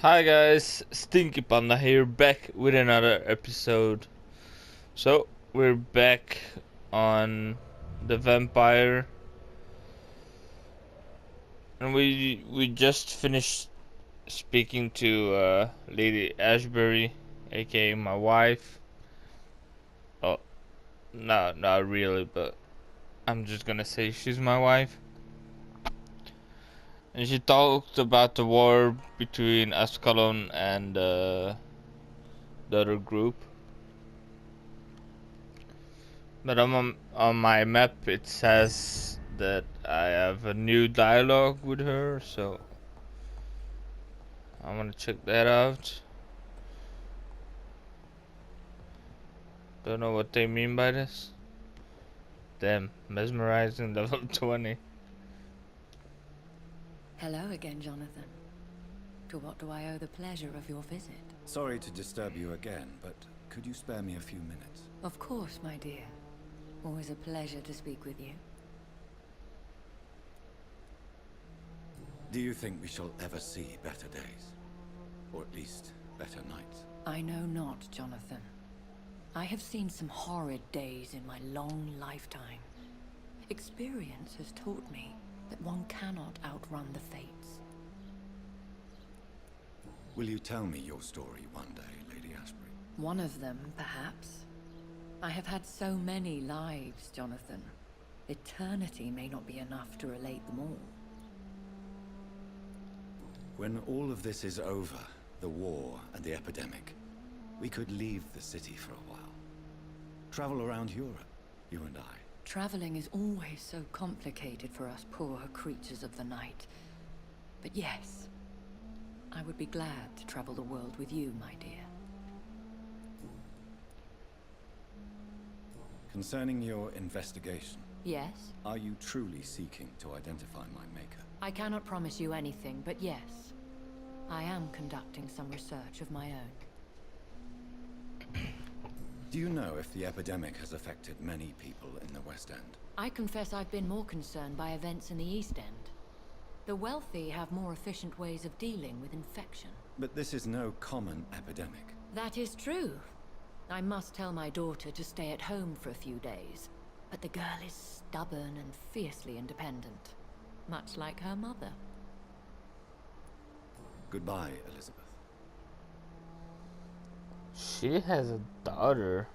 Hi guys, Stinky Panda here, back with another episode. So, we're back on the vampire. And we just finished speaking to Lady Ashbury, aka my wife. Oh, no, not really, but I'm just gonna say she's my wife. And she talked about the war between Ascalon and the other group. But on my map it says that I have a new dialogue with her, so I want to check that out. Don't know what they mean by this. Damn, mesmerizing level 20. Hello again, Jonathan. To what do I owe the pleasure of your visit? Sorry to disturb you again, but could you spare me a few minutes? Of course, my dear. Always a pleasure to speak with you. Do you think we shall ever see better days? Or at least, better nights? I know not, Jonathan. I have seen some horrid days in my long lifetime. Experience has taught me that one cannot outrun the fates. Will you tell me your story one day, Lady Ashbury? One of them, perhaps. I have had so many lives, Jonathan. Eternity may not be enough to relate them all. When all of this is over, the war and the epidemic, we could leave the city for a while. Travel around Europe, you and I. Traveling is always so complicated for us poor creatures of the night. But yes, I would be glad to travel the world with you, my dear. Concerning your investigation, Yes? are you truly seeking to identify my maker? I cannot promise you anything, but yes. I am conducting some research of my own. Do you know if the epidemic has affected many people in the West End? I confess I've been more concerned by events in the East End. The wealthy have more efficient ways of dealing with infection. But this is no common epidemic. That is true. I must tell my daughter to stay at home for a few days. But the girl is stubborn and fiercely independent. Much like her mother. Goodbye, Elizabeth. She has a daughter.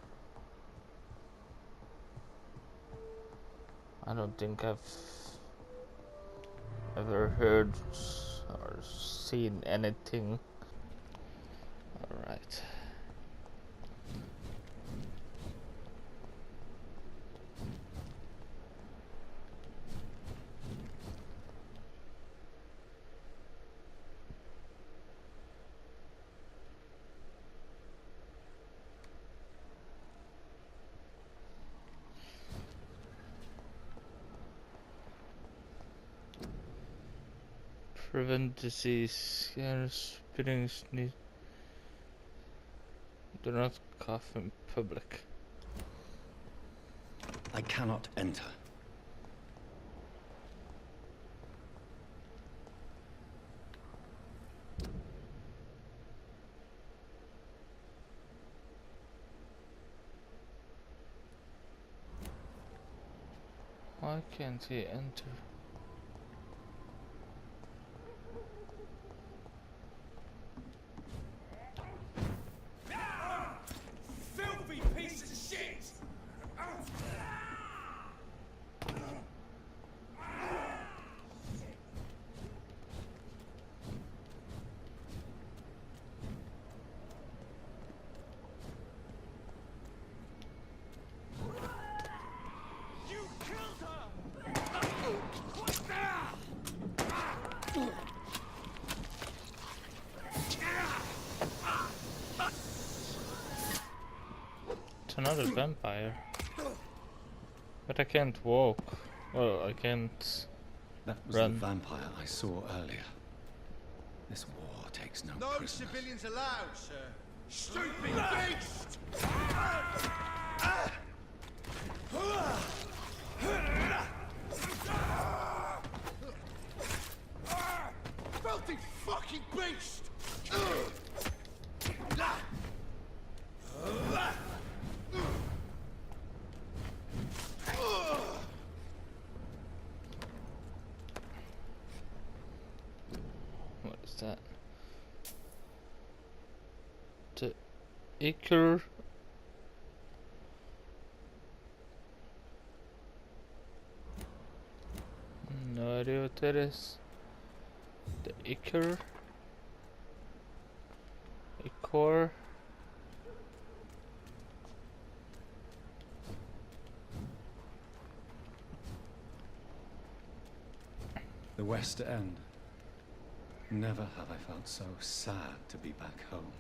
I don't think I've ever heard or seen anything. Alright. Prevent disease, scare, spitting, sneeze. Do not cough in public. I cannot enter. Why can't he enter? Filthy piece of shit! You killed her! It's another vampire. But I can't walk. Well, I can't That was run. the vampire I saw earlier. This war takes no No prisoners. civilians allowed, sir. Stupid beast! Filthy fucking beast! What is that? The Iker. No idea what that is. The Iker. Icor. The West End. Never have I felt so sad to be back home.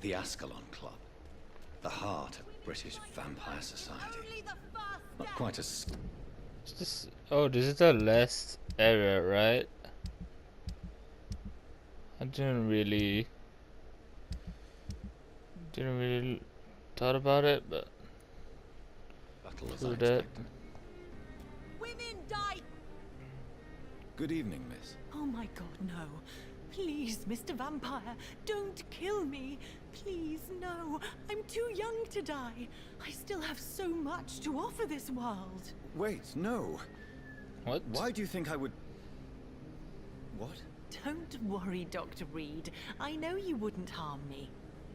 The Ascalon Club. The heart of British vampire society. Not quite as... Is this? Oh, this is the last area, right? I didn't really thought about it, but battle as true I that. expected. Women die. Good evening, miss. Oh my god, no. Please, Mr. Vampire, don't kill me. Please, no. I'm too young to die. I still have so much to offer this world. Wait, no. What? Why do you think I would... What? Don't worry, Dr. Reid. I know you wouldn't harm me.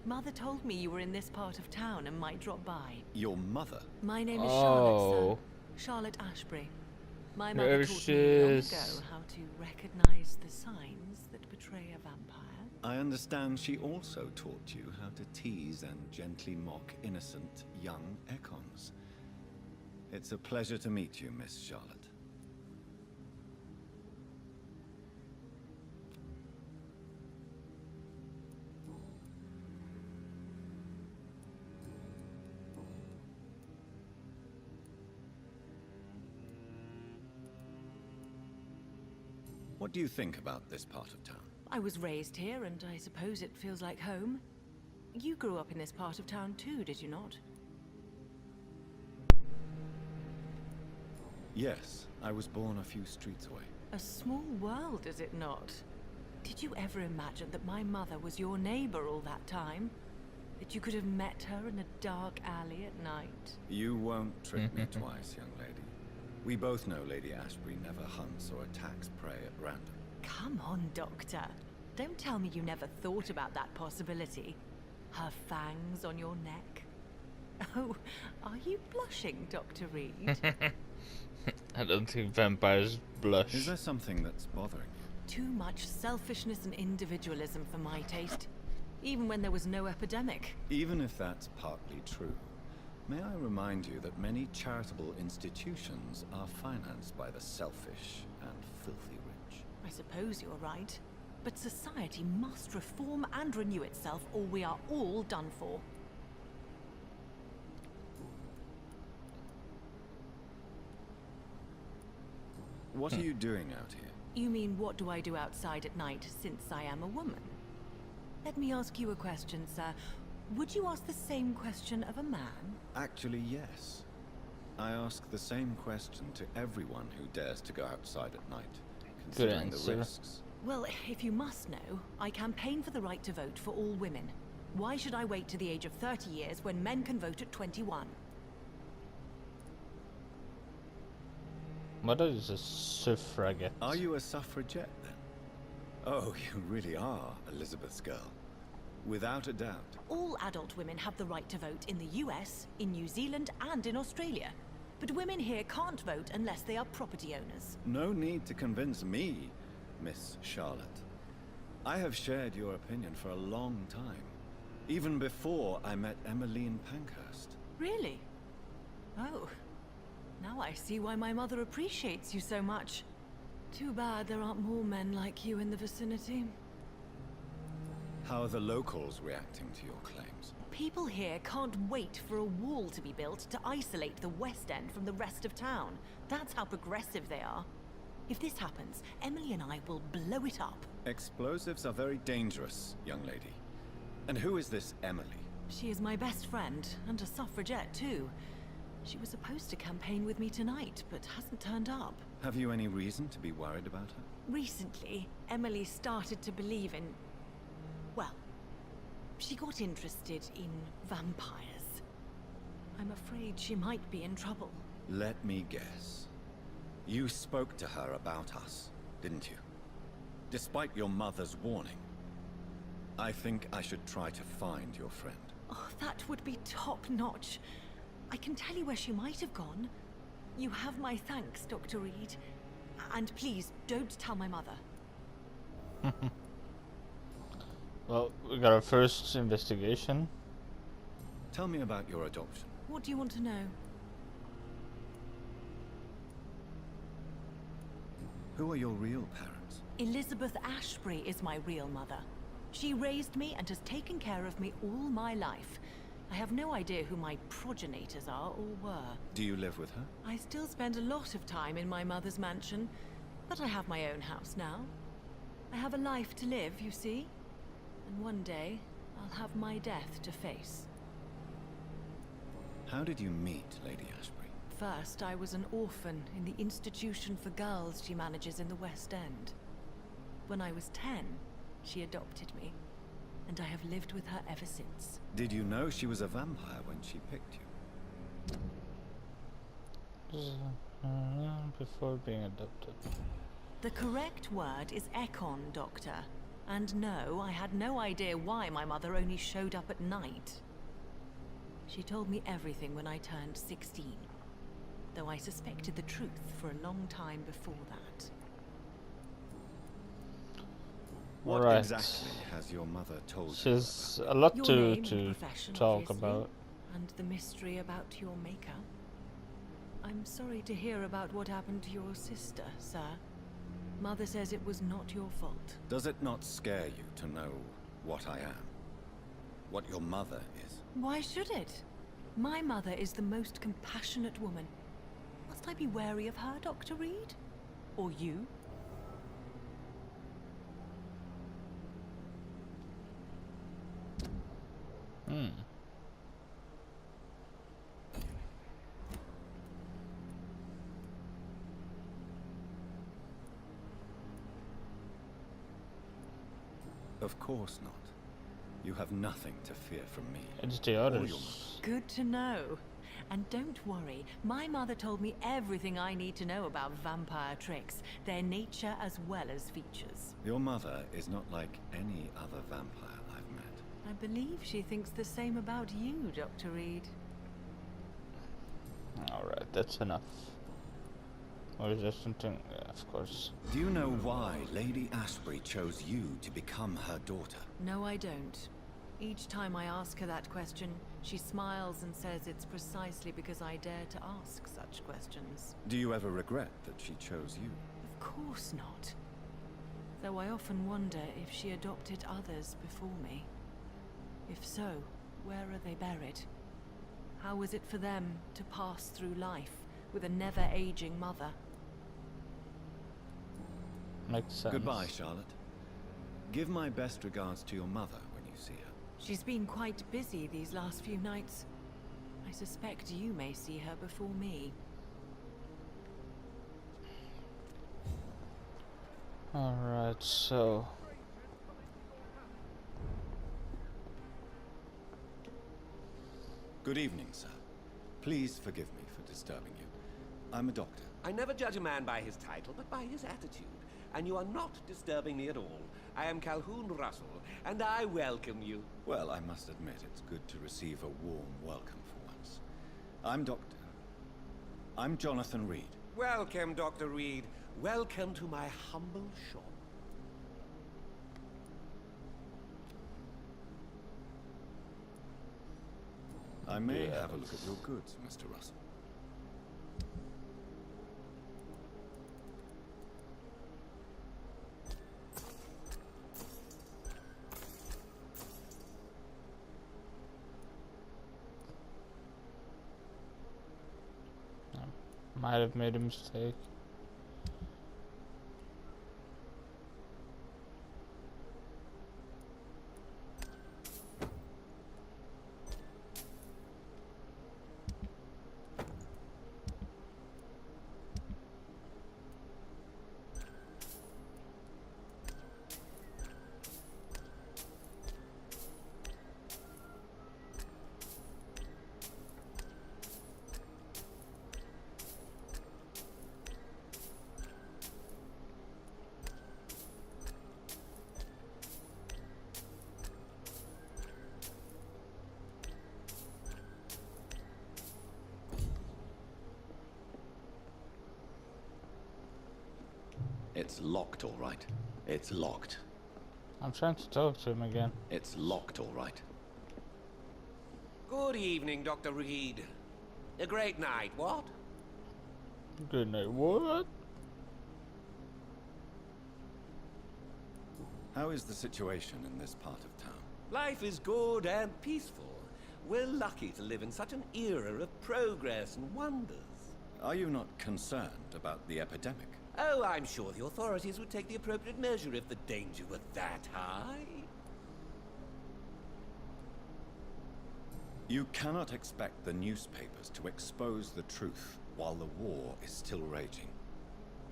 Mother told me you were in this part of town and might drop by. Your mother? My name is Oh. Charlotte, sir. Charlotte Ashbury. My mother There taught she me long is. ago how to recognize the signs that betray a vampire. I understand she also taught you how to tease and gently mock innocent young Econs. It's a pleasure to meet you, Miss Charlotte. What do you think about this part of town? I was raised here, and I suppose it feels like home. You grew up in this part of town too, did you not? Yes, I was born a few streets away. A small world, is it not? Did you ever imagine that my mother was your neighbor all that time? That you could have met her in a dark alley at night? You won't trick me twice, young lady. We both know Lady Ashbury never hunts or attacks prey at random. Come on, Doctor. Don't tell me you never thought about that possibility. Her fangs on your neck. Oh, are you blushing, Dr. Reid? I don't think vampires blush. Is there something that's bothering you? Too much selfishness and individualism for my taste. Even when there was no epidemic. Even if that's partly true, may I remind you that many charitable institutions are financed by the selfish and filthy rich. I suppose you're right. But society must reform and renew itself, or we are all done for. What are you doing out here? You mean, what do I do outside at night since I am a woman? Let me ask you a question, sir. Would you ask the same question of a man? Actually, yes. I ask the same question to everyone who dares to go outside at night, considering the answer. risks. Well, if you must know, I campaign for the right to vote for all women. Why should I wait to the age of 30 years when men can vote at 21? Mother is a suffragette. Are you a suffragette, then? Oh, you really are Elizabeth's girl. Without a doubt. All adult women have the right to vote in the US, in New Zealand, and in Australia. But women here can't vote unless they are property owners. No need to convince me, Miss Charlotte. I have shared your opinion for a long time. Even before I met Emmeline Pankhurst. Really? Oh. Now I see why my mother appreciates you so much. Too bad there aren't more men like you in the vicinity. How are the locals reacting to your claims? People here can't wait for a wall to be built to isolate the West End from the rest of town. That's how progressive they are. If this happens, Emily and I will blow it up. Explosives are very dangerous, young lady. And who is this Emily? She is my best friend, and a suffragette too. She was supposed to campaign with me tonight, but hasn't turned up. Have you any reason to be worried about her? Recently, Emily started to believe in... well, she got interested in vampires. I'm afraid she might be in trouble. Let me guess. You spoke to her about us, didn't you? Despite your mother's warning. I think I should try to find your friend. Oh, that would be top-notch. I can tell you where she might have gone. You have my thanks, Dr. Reid. And please, don't tell my mother. Well, we got our first investigation. Tell me about your adoption. What do you want to know? Who are your real parents? Elizabeth Ashbury is my real mother. She raised me and has taken care of me all my life. I have no idea who my progenitors are or were. Do you live with her? I still spend a lot of time in my mother's mansion, but I have my own house now. I have a life to live, you see. And one day, I'll have my death to face. How did you meet Lady Ashbury? First, I was an orphan in the institution for girls she manages in the West End. When I was 10, she adopted me, and I have lived with her ever since. Did you know she was a vampire when she picked you? Before being adopted. The correct word is Econ, Doctor. And no, I had no idea why my mother only showed up at night. She told me everything when I turned 16, though I suspected the truth for a long time before that. What Right. exactly has your mother told you? She's a lot Your to name and to profession, talk obviously, about. and the mystery about your maker. I'm sorry to hear about what happened to your sister, sir. Mother says it was not your fault. Does it not scare you to know what I am? What your mother is? Why should it? My mother is the most compassionate woman. Must I be wary of her, Dr. Reid? Or you? Of course not. You have nothing to fear from me. It's the Or your others. Good to know. And don't worry, my mother told me everything I need to know about vampire tricks, their nature as well as features. Your mother is not like any other vampire I've met. I believe she thinks the same about you, Dr. Reid. Alright, that's enough. Or is there something? Yeah, of course. Do you know why Lady Ashbury chose you to become her daughter? No, I don't. Each time I ask her that question, she smiles and says it's precisely because I dare to ask such questions. Do you ever regret that she chose you? Of course not. Though I often wonder if she adopted others before me. If so, where are they buried? How was it for them to pass through life with a never-aging mother? Makes sense. Goodbye, Charlotte. Give my best regards to your mother when you see her. She's been quite busy these last few nights. I suspect you may see her before me. Alright, so Good evening, sir. Please forgive me for disturbing you. I'm a doctor. I never judge a man by his title, but by his attitude. And you are not disturbing me at all. I am Calhoun Russell, and I welcome you. Well, I must admit it's good to receive a warm welcome for once. I'm Jonathan Reid. Welcome, Dr. Reid. Welcome to my humble shop. I may Yes. have a look at your goods, Mr. Russell. Might have made a mistake. It's locked, all right. It's locked. I'm trying to talk to him again. It's locked, all right. Good evening, Dr. Reid. A great night, what? Good night. What? How is the situation in this part of town? Life is good and peaceful. We're lucky to live in such an era of progress and wonders. Are you not concerned about the epidemic? Oh, I'm sure the authorities would take the appropriate measure if the danger were that high. You cannot expect the newspapers to expose the truth while the war is still raging.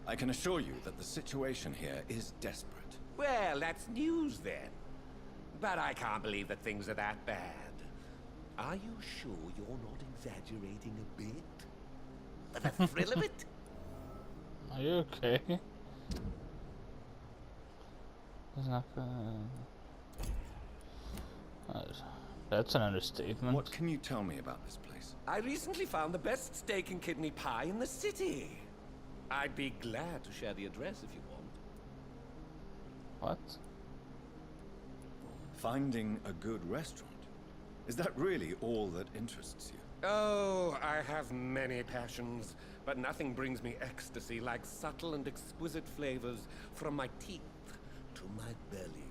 I can assure you that the situation here is desperate. Well, that's news then. But I can't believe that things are that bad. Are you sure you're not exaggerating a bit? For the thrill of it? Are you okay? He's not gonna... That's an understatement. What can you tell me about this place? I recently found the best steak and kidney pie in the city. I'd be glad to share the address if you want. What? Finding a good restaurant? Is that really all that interests you? Oh, I have many passions, but nothing brings me ecstasy like subtle and exquisite flavors from my teeth to my belly.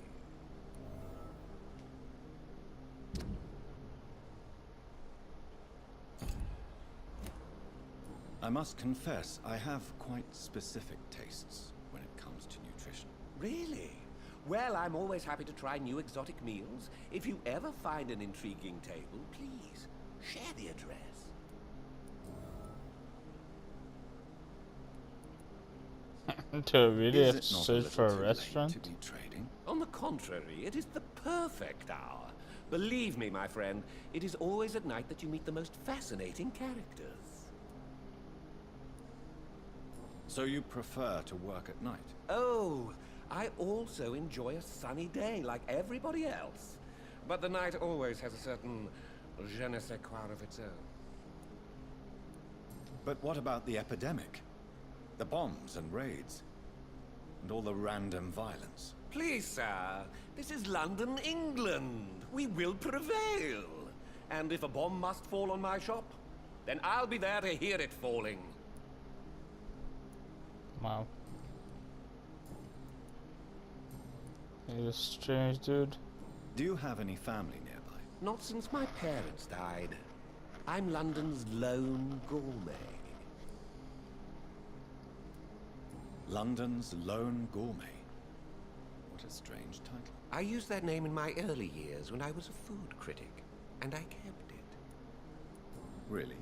I must confess, I have quite specific tastes when it comes to nutrition. Really? Well, I'm always happy to try new exotic meals. If you ever find an intriguing table, please share the address. Do I really have to Is it not search for a little too late restaurant? to be trading? On the contrary, it is the perfect hour. Believe me, my friend, it is always at night that you meet the most fascinating characters. So you prefer to work at night? Oh, I also enjoy a sunny day like everybody else. But the night always has a certain je ne sais quoi of its own. But what about the epidemic? The bombs and raids? And all the random violence? Please, sir, this is London, England. We will prevail. And if a bomb must fall on my shop, then I'll be there to hear it falling. Wow. You're a strange dude. Do you have any family nearby? Not since my parents died. I'm London's lone gourmet. London's lone gourmet. What a strange title. I used that name in my early years when I was a food critic, and I kept it. Really?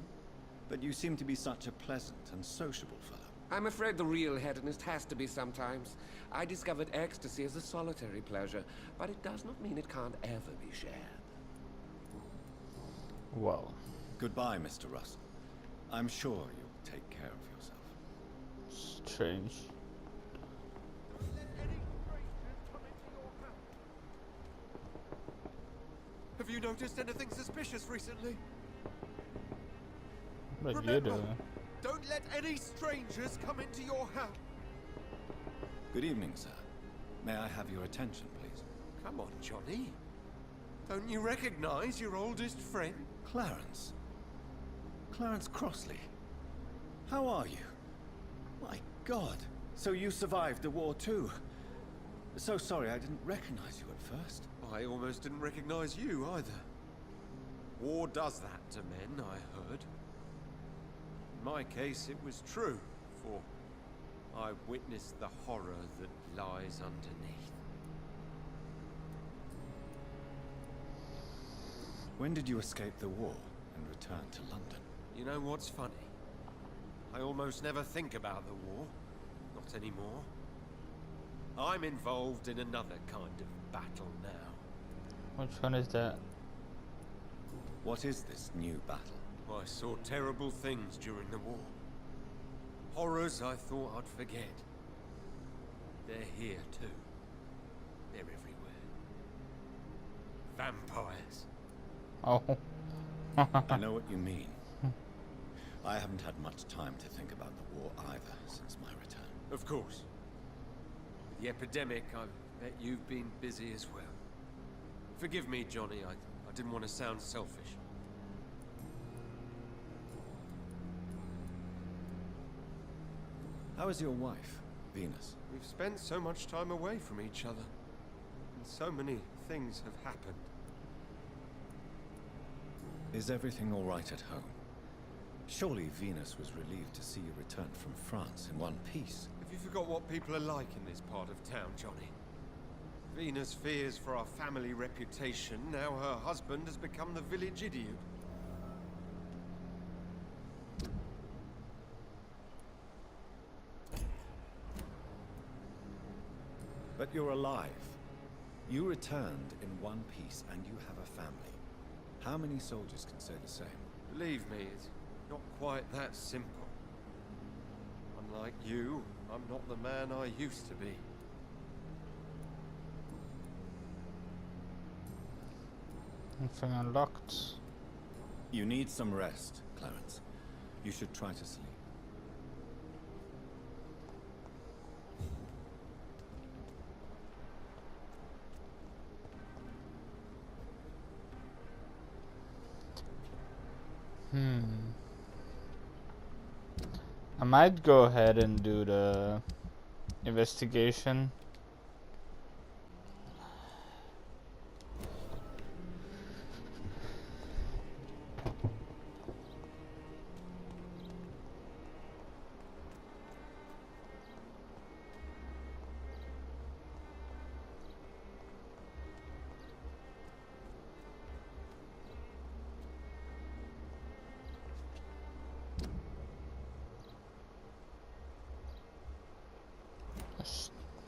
But you seem to be such a pleasant and sociable fellow. I'm afraid the real hedonist has to be sometimes. I discovered ecstasy as a solitary pleasure, but it does not mean it can't ever be shared. Well, Goodbye, Mr. Russell. I'm sure you'll take care of yourself. strange. Have you noticed anything suspicious recently? What are you Remember, doing? don't let any strangers come into your house. Good evening, sir. May I have your attention, please? Come on, Johnny. Don't you recognize your oldest friend? Clarence. Clarence Crossley. How are you? My God. So you survived the war too. So sorry I didn't recognize you at first. I almost didn't recognize you either. War does that to men, I heard. In my case, it was true, for I witnessed the horror that lies underneath. When did you escape the war and return to London? You know what's funny? I almost never think about the war. Not anymore. I'm involved in another kind of battle now. Which one is that? What is this new battle? I saw terrible things during the war. Horrors I thought I'd forget. They're here too. They're everywhere. Vampires. Oh. I know what you mean. I haven't had much time to think about the war either since my return. Of course. With the epidemic, I bet you've been busy as well. Forgive me, Johnny, I didn't want to sound selfish. How is your wife, Venus? We've spent so much time away from each other, and so many things have happened. Is everything all right at home? Surely Venus was relieved to see you return from France in one piece. Have you forgot what people are like in this part of town, Johnny? Venus fears for our family reputation. Now her husband has become the village idiot. But you're alive. You returned in one piece and you have a family. How many soldiers can say the same? Believe me, it's not quite that simple. Unlike you, I'm not the man I used to be. Anything unlocked? You need some rest, Clarence. You should try to sleep. I might go ahead and do the investigation.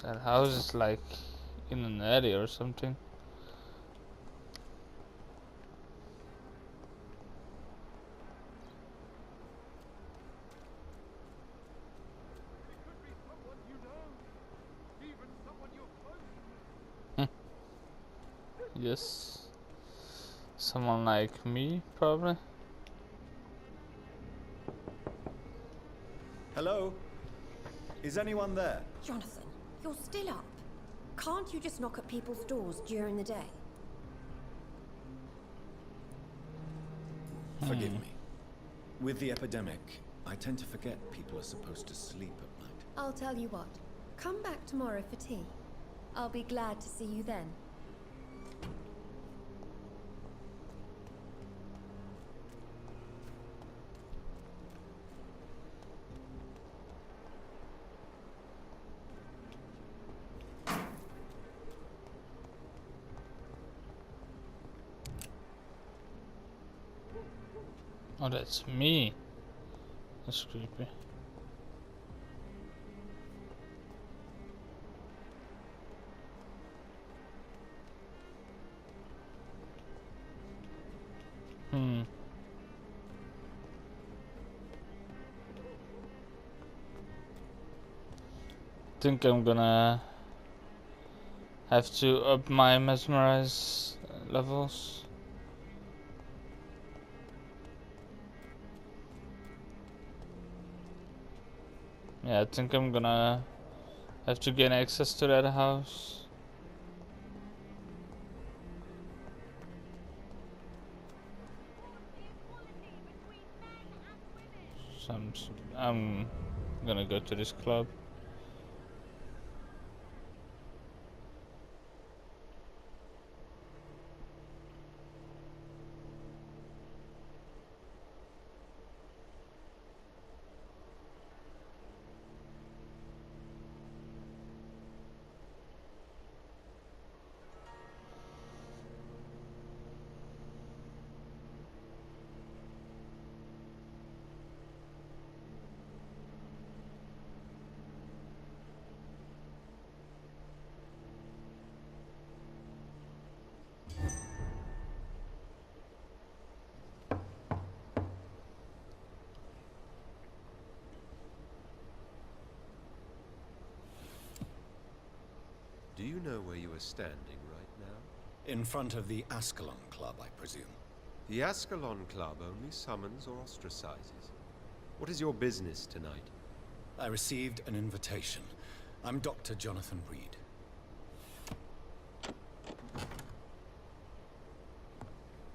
That house is like in an area or something. Yes. Someone like me, probably. Hello? Is anyone there? Jonathan, you're still up. Can't you just knock at people's doors during the day? Forgive me. With the epidemic, I tend to forget people are supposed to sleep at night. I'll tell you what. Come back tomorrow for tea. I'll be glad to see you then. Oh, that's me. That's creepy. Think I'm gonna have to up my mesmerize levels. Yeah, I think I'm gonna have to gain access to that house. So I'm gonna go to this club. Do you know where you are standing right now? In front of the Ascalon Club, I presume. The Ascalon Club only summons or ostracizes. What is your business tonight? I received an invitation. I'm Dr. Jonathan Reid.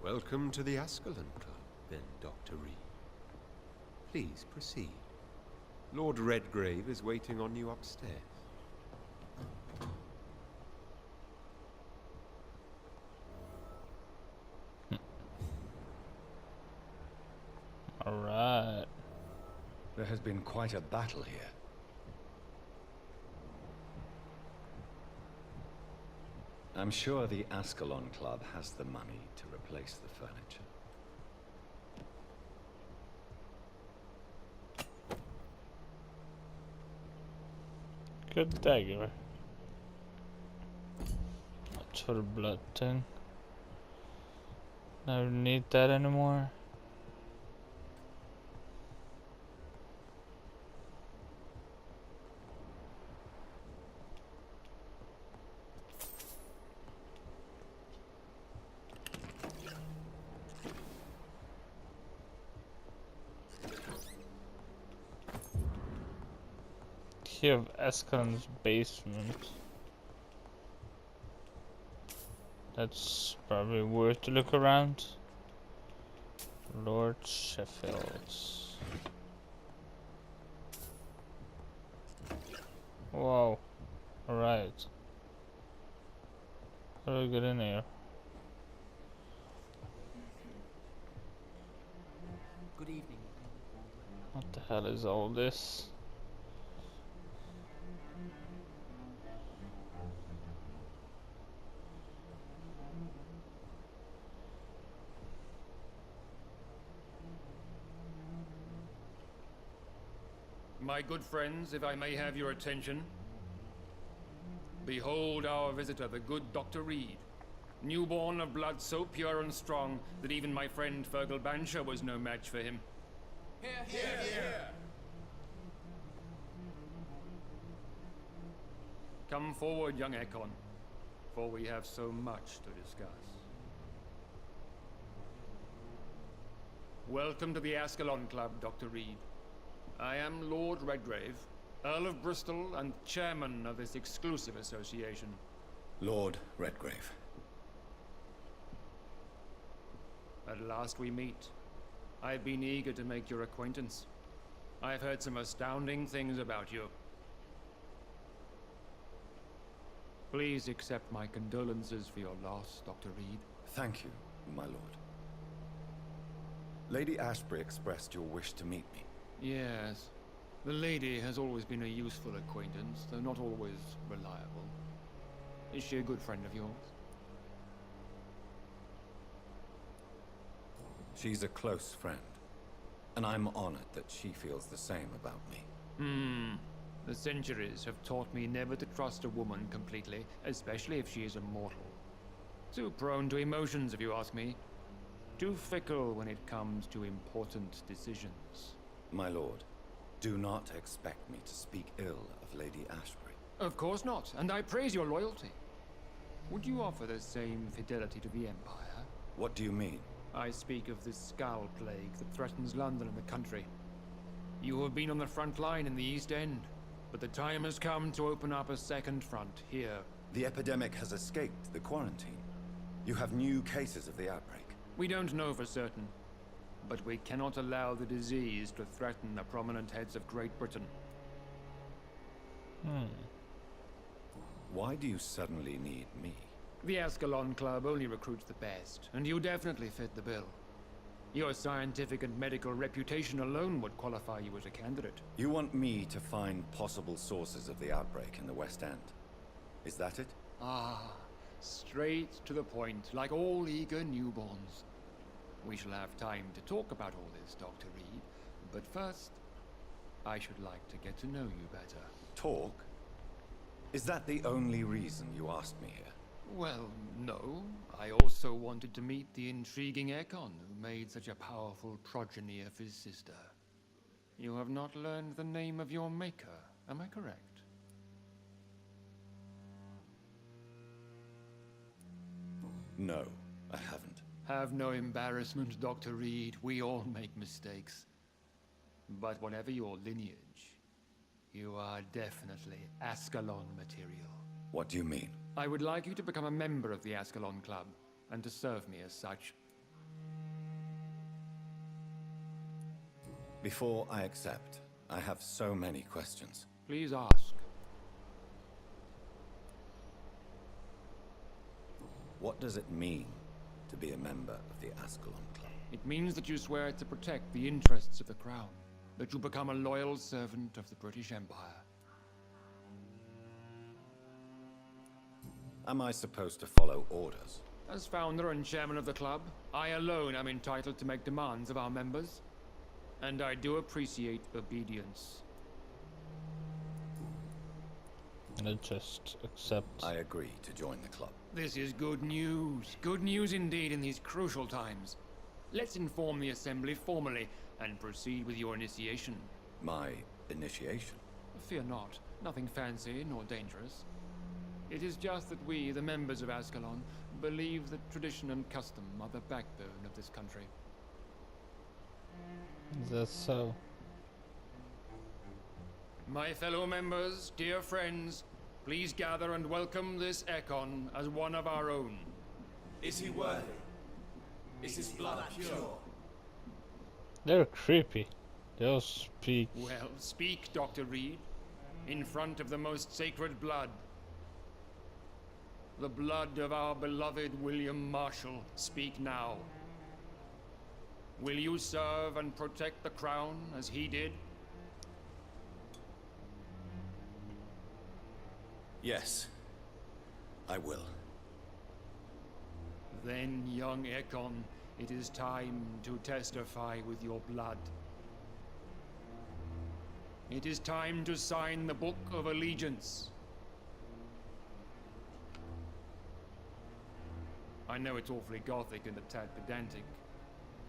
Welcome to the Ascalon Club, then, Dr. Reid. Please proceed. Lord Redgrave is waiting on you upstairs. Alright. There has been quite a battle here. I'm sure the Ascalon Club has the money to replace the furniture. Good dagger. Much for the blood thing. Never need that anymore. Key of Ascalon's basement. That's probably worth to look around. Lord Sheffield's. Whoa. Alright. How do I get in here? Good evening. What the hell is all this? My good friends, if I may have your attention. Behold our visitor, the good Dr. Reid. Newborn of blood so pure and strong that even my friend Fergal Bancher was no match for him. Here, here, here. Come forward, young Ekon, for we have so much to discuss. Welcome to the Ascalon Club, Dr. Reid. I am Lord Redgrave, Earl of Bristol and chairman of this exclusive association. Lord Redgrave. At last we meet. I've been eager to make your acquaintance. I've heard some astounding things about you. Please accept my condolences for your loss, Dr. Reid. Thank you, my lord. Lady Ashbury expressed your wish to meet me. Yes. The lady has always been a useful acquaintance, though not always reliable. Is she a good friend of yours? She's a close friend, and I'm honored that she feels the same about me. The centuries have taught me never to trust a woman completely, especially if she is a mortal. Too prone to emotions, if you ask me. Too fickle when it comes to important decisions. My lord, do not expect me to speak ill of Lady Ashbury. Of course not, and I praise your loyalty. Would you offer the same fidelity to the Empire? What do you mean? I speak of the Skull Plague that threatens London and the country. You have been on the front line in the East End, but the time has come to open up a second front here. The epidemic has escaped the quarantine. You have new cases of the outbreak. We don't know for certain. but we cannot allow the disease to threaten the prominent heads of Great Britain. Why do you suddenly need me? The Ascalon Club only recruits the best, and you definitely fit the bill. Your scientific and medical reputation alone would qualify you as a candidate. You want me to find possible sources of the outbreak in the West End? Is that it? Ah, straight to the point, like all eager newborns. We shall have time to talk about all this, Dr. Reid, but first, I should like to get to know you better. Talk? Is that the only reason you asked me here? Well, no. I also wanted to meet the intriguing Ekon, who made such a powerful progeny of his sister. You have not learned the name of your maker, am I correct? No, I haven't. Have no embarrassment, Dr. Reid. We all make mistakes. But whatever your lineage, you are definitely Ascalon material. What do you mean? I would like you to become a member of the Ascalon Club, and to serve me as such. Before I accept, I have so many questions. Please ask. What does it mean to be a member of the Ascalon Club? It means that you swear to protect the interests of the Crown, that you become a loyal servant of the British Empire. Am I supposed to follow orders? As founder and chairman of the club, I alone am entitled to make demands of our members. And I do appreciate obedience. I just accept. I agree to join the club. This is good news. Good news indeed in these crucial times. Let's inform the Assembly formally and proceed with your initiation. My initiation? Fear not. Nothing fancy nor dangerous. It is just that we, the members of Ascalon, believe that tradition and custom are the backbone of this country. Is that so? My fellow members, dear friends, please gather and welcome this Ekon as one of our own. Is he worthy? Is his blood pure? They're creepy. They all speak. Well, speak, Dr. Reid, in front of the most sacred blood. The blood of our beloved William Marshall. Speak now. Will you serve and protect the crown as he did? Yes, I will. Then, young Ekon, it is time to testify with your blood. It is time to sign the Book of Allegiance. I know it's awfully gothic and a tad pedantic,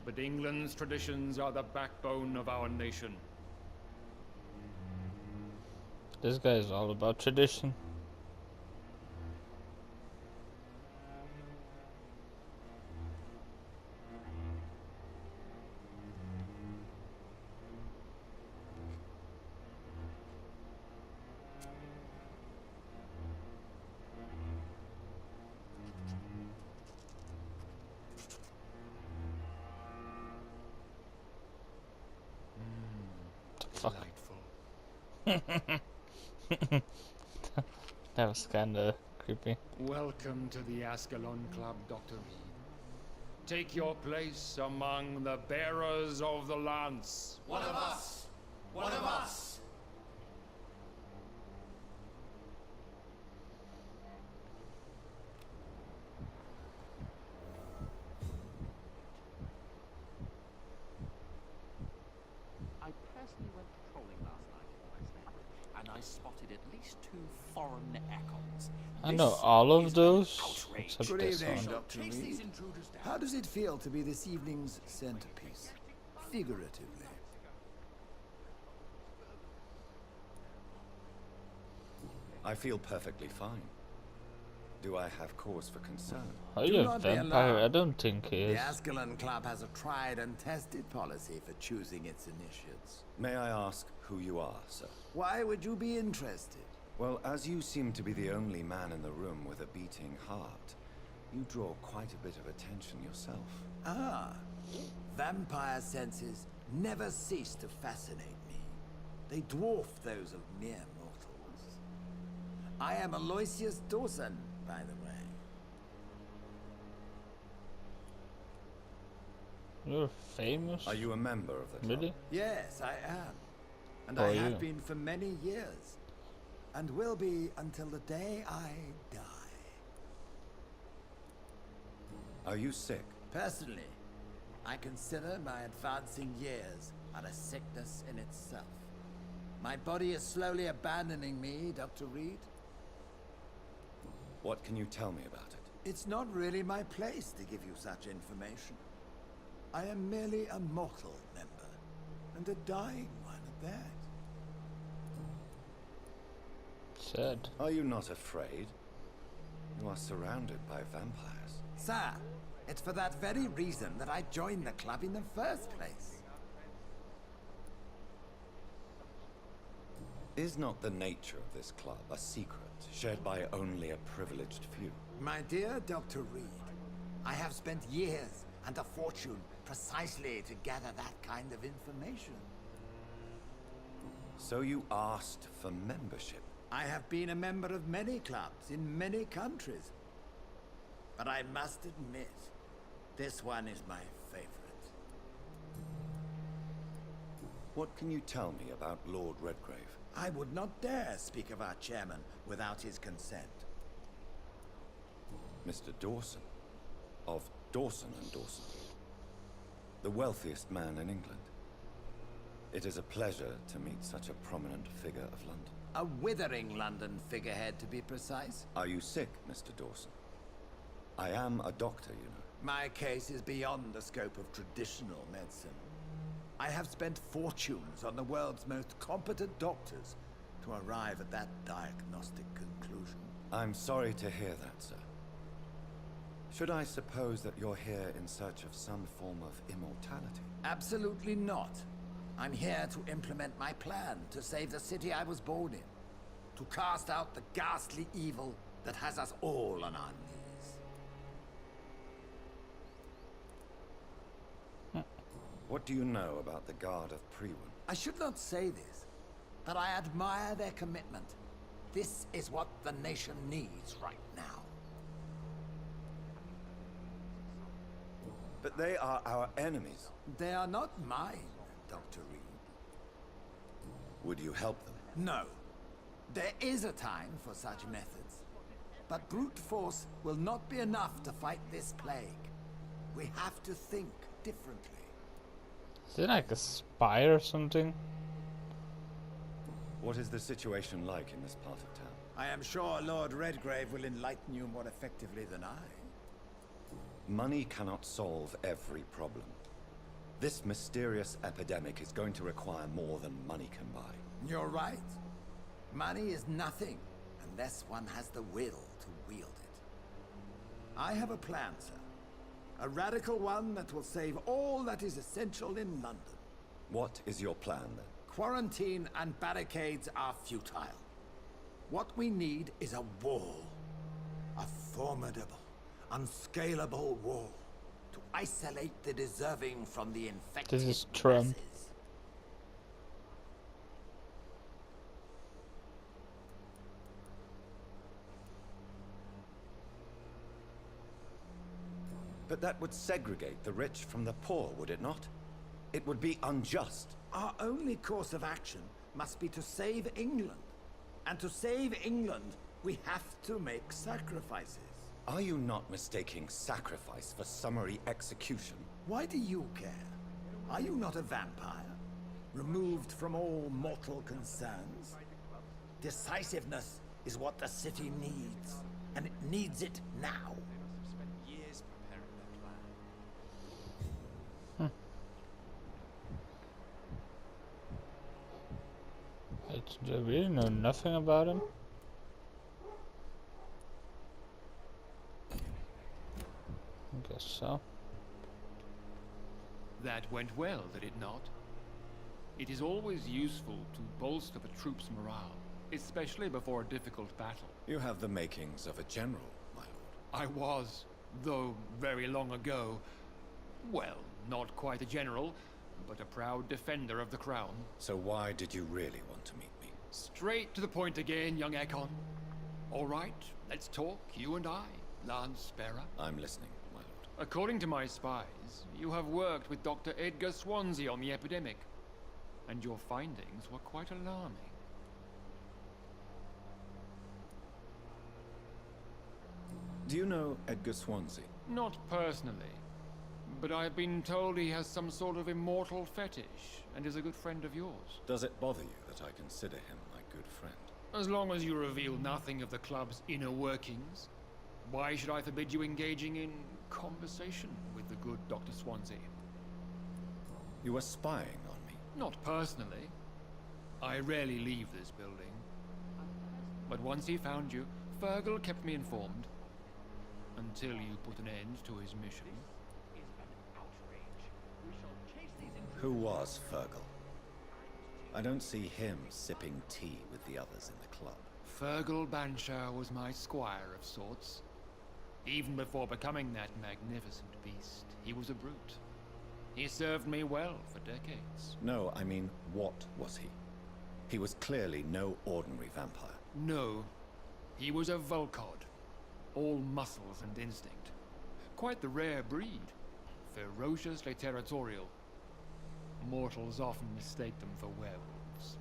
but England's traditions are the backbone of our nation. This guy is all about tradition. Delightful. That was kinda creepy. Welcome to the Ascalon Club, Dr. Reid. Take your place among the bearers of the lance. One of us! One of us! I personally went patrolling last night in the West End, and I spotted at least 2 foreign Ekons. I know all of those outrage. except Good this evening, one. Dr. Chase Reid. these intruders down. How does it feel to be this evening's centerpiece? Figuratively. I feel perfectly fine. Do I have cause for concern? Are Do you a not be vampire? alarmed. I don't think he The is. Ascalon Club has a tried and tested policy for choosing its initiates. May I ask who you are, sir? Why would you be interested? Well, as you seem to be the only man in the room with a beating heart, You draw quite a bit of attention yourself. Ah, vampire senses never cease to fascinate me. They dwarf those of mere mortals. I am Aloysius Dawson, by the way. You're famous? Are you a member of the club? Really? Yes, I am. And Who I are have you? been for many years. And will be until the day I die. Are you sick? Personally, I consider my advancing years are a sickness in itself. My body is slowly abandoning me, Dr. Reid. What can you tell me about it? It's not really my place to give you such information. I am merely a mortal member, and a dying one at that. Sad. Are you not afraid? You are surrounded by vampires. Sir, it's for that very reason that I joined the club in the first place. Is not the nature of this club a secret, shared by only a privileged few? My dear Dr. Reid, I have spent years and a fortune precisely to gather that kind of information. So you asked for membership? I have been a member of many clubs in many countries. But I must admit, this one is my favorite. What can you tell me about Lord Redgrave? I would not dare speak of our chairman without his consent. Mr. Dawson, of Dawson and Dawson, the wealthiest man in England. It is a pleasure to meet such a prominent figure of London. A withering London figurehead, to be precise. Are you sick, Mr. Dawson? I am a doctor, you know. My case is beyond the scope of traditional medicine. I have spent fortunes on the world's most competent doctors to arrive at that diagnostic conclusion. I'm sorry to hear that, sir. Should I suppose that you're here in search of some form of immortality? Absolutely not. I'm here to implement my plan to save the city I was born in. To cast out the ghastly evil that has us all on our knees. What do you know about the Guard of Priwen? I should not say this, but I admire their commitment. This is what the nation needs right now. But they are our enemies. They are not mine, Dr. Reid. Would you help them? No. There is a time for such methods. But brute force will not be enough to fight this plague. We have to think differently. Is it like a spy or something? What is the situation like in this part of town? I am sure Lord Redgrave will enlighten you more effectively than I. Money cannot solve every problem. This mysterious epidemic is going to require more than money can buy. You're right. Money is nothing unless one has the will to wield it. I have a plan, sir. A radical one that will save all that is essential in London. What is your plan, then? Quarantine and barricades are futile. What we need is a wall. A formidable, unscalable wall. To isolate the deserving from the infected This is Trump. masses. But that would segregate the rich from the poor, would it not? It would be unjust. Our only course of action must be to save England. And to save England, we have to make sacrifices. Are you not mistaking sacrifice for summary execution? Why do you care? Are you not a vampire? Removed from all mortal concerns? Decisiveness is what the city needs. And it needs it now. Years preparing their plan. I really know nothing about him. I guess so. That went well, did it not? It is always useful to bolster the troops' morale, especially before a difficult battle. You have the makings of a general, my lord. I was, though very long ago. Well, not quite a general, but a proud defender of the crown. So why did you really want to meet me? Straight to the point again, young Ekon. All right, let's talk, you and I, Lance Sparrow. I'm listening, my lord. According to my spies, you have worked with Dr. Edgar Swansea on the epidemic, and your findings were quite alarming. Do you know Edgar Swansea? Not personally, but I've been told he has some sort of immortal fetish and is a good friend of yours. Does it bother you that I consider him my good friend? As long as you reveal nothing of the club's inner workings, why should I forbid you engaging in conversation with the good Dr. Swansea? You were spying on me? Not personally. I rarely leave this building. But once he found you, Fergal kept me informed. Until you put an end to his mission. Who was Fergal? I don't see him sipping tea with the others in the club. Fergal Banshire was my squire of sorts. Even before becoming that magnificent beast, he was a brute. He served me well for decades. No, I mean, what was he? He was clearly no ordinary vampire. No, he was a Volcod. All muscles and instinct. Quite the rare breed. Ferociously territorial. Mortals often mistake them for werewolves.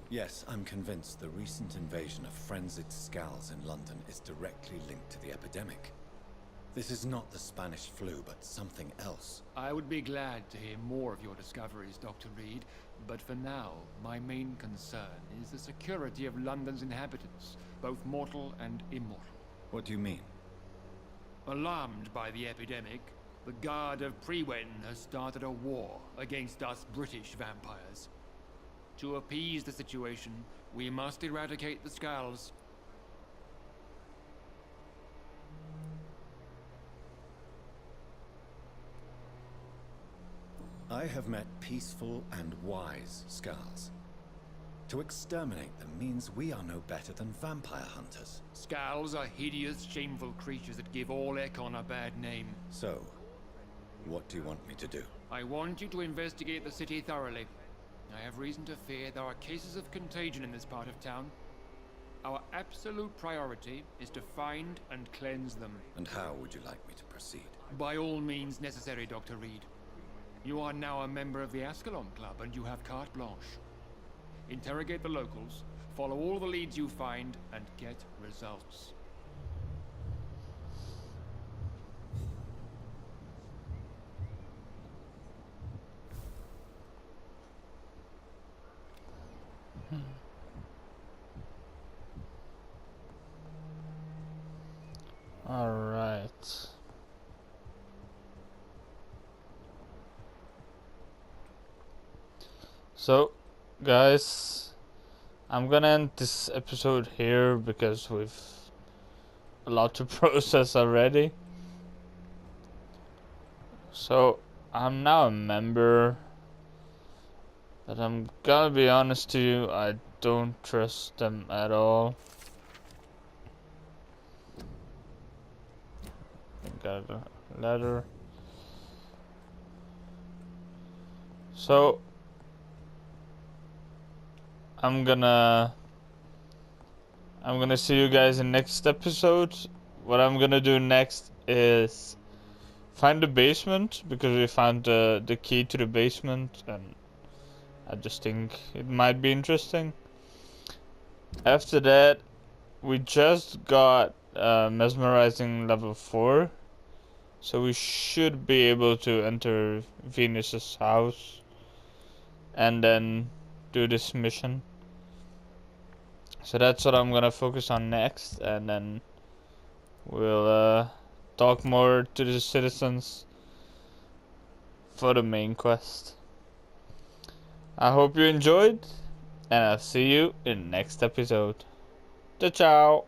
Yes, I'm convinced the recent invasion of frenzied Scals in London is directly linked to the epidemic. This is not the Spanish flu, but something else. I would be glad to hear more of your discoveries, Dr. Reid, but for now, my main concern is the security of London's inhabitants, both mortal and immortal. What do you mean? Alarmed by the epidemic, the Guard of Prewen has started a war against us British vampires. To appease the situation, we must eradicate the Scals. I have met peaceful and wise Scals. To exterminate them means we are no better than vampire hunters. Scals are hideous, shameful creatures that give all Ekon a bad name. So, what do you want me to do? I want you to investigate the city thoroughly. I have reason to fear there are cases of contagion in this part of town. Our absolute priority is to find and cleanse them. And how would you like me to proceed? By all means necessary, Dr. Reid. You are now a member of the Ascalon Club and you have carte blanche. Interrogate the locals, follow all the leads you find, and get results. All right. So, guys, I'm gonna end this episode here because we've a lot to process already. So, I'm now a member, but I'm gonna be honest to you, I don't trust them at all. Got a letter. So I'm gonna see you guys in next episode. What I'm gonna do next is find the basement, because we found the key to the basement and I just think it might be interesting. After that, we just got mesmerizing level 4. So we should be able to enter Venus's house and then do this mission. So that's what I'm gonna focus on next, and then we'll talk more to the citizens for the main quest. I hope you enjoyed, and I'll see you in the next episode. Ciao!